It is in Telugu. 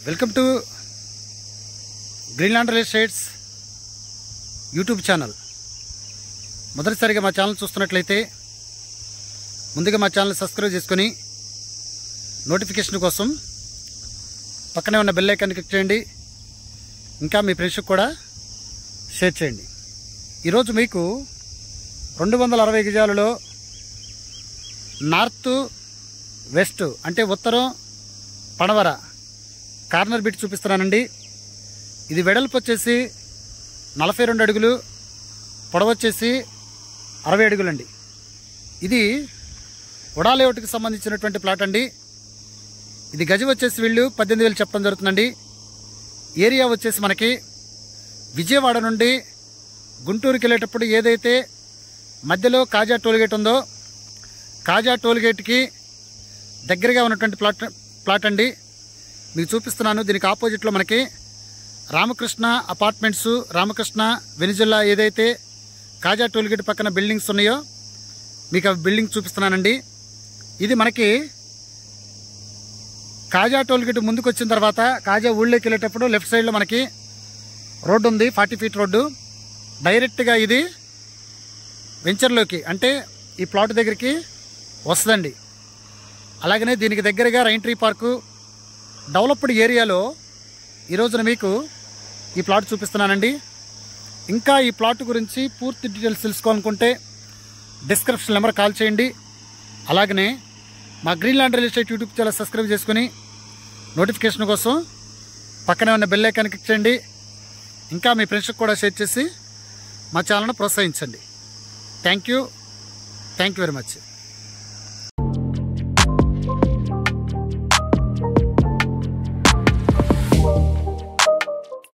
Welcome to Greenland real estates YouTube channel. మొదటిసారిగా మా ఛానల్ చూస్తున్నట్లయితే ముందుగా మా ఛానల్ సబ్స్క్రైబ్ చేసుకొని నోటిఫికేషన్ కోసం పక్కనే ఉన్న బెల్ ఐకాన్ క్లిక్ చేయండి. ఇంకా మీ ఫ్రెండ్స్కి కూడా షేర్ చేయండి. ఈరోజు మీకు 260 గజాలలో నార్త్ వెస్ట్ అంటే ఉత్తరం పడవర కార్నర్ బిట్ చూపిస్తున్నానండి. ఇది వెడల్పు వచ్చేసి 42 అడుగులు, పొడవు వచ్చేసి 60 అడుగులండి. ఇది ఉడా లేఅవుట్కి సంబంధించినటువంటి ప్లాట్ అండి. ఇది గజం వచ్చేసి వీళ్ళు 18,000 చెప్పడం జరుగుతుందండి. ఏరియా వచ్చేసి మనకి విజయవాడ నుండి గుంటూరుకి వెళ్ళేటప్పుడు ఏదైతే మధ్యలో కాజా టోల్గేట్ ఉందో కాజా టోల్గేట్కి దగ్గరగా ఉన్నటువంటి ప్లాట్ అండి. మీకు చూపిస్తున్నాను. దీనికి ఆపోజిట్లో మనకి రామకృష్ణ అపార్ట్మెంట్స్, రామకృష్ణ వెనిజుల్లా ఏదైతే కాజా టోల్గేట్ పక్కన బిల్డింగ్స్ ఉన్నాయో మీకు ఆ బిల్డింగ్ చూపిస్తున్నానండి. ఇది మనకి కాజా టోల్గేట్ ముందుకు వచ్చిన తర్వాత కాజా ఊళ్ళోకి వెళ్ళేటప్పుడు లెఫ్ట్ సైడ్లో మనకి రోడ్డు ఉంది, 40 ఫీట్ రోడ్డు. డైరెక్ట్గా ఇది వెంచర్లోకి అంటే ఈ ప్లాట్ దగ్గరికి వస్తుందండి. అలాగనే దీనికి దగ్గరగా రైంట్రీ పార్కు డెవలప్డ్ ఏరియాలో ఈరోజున మీకు ఈ ప్లాట్ చూపిస్తున్నానండి. ఇంకా ఈ ప్లాట్ గురించి పూర్తి డీటెయిల్స్ తెలుసుకోవాలనుకుంటే డిస్క్రిప్షన్ నెంబర్ కాల్ చేయండి. అలాగనే మా Greenland real estate YouTube channel subscribe చేసుకుని నోటిఫికేషన్ కోసం పక్కనే ఉన్న బెల్ ఐకాన్ క్లిక్ చేయండి. ఇంకా మీ ఫ్రెండ్స్కి కూడా షేర్ చేసి మా ఛానల్ను ప్రోత్సహించండి. Thank you very much.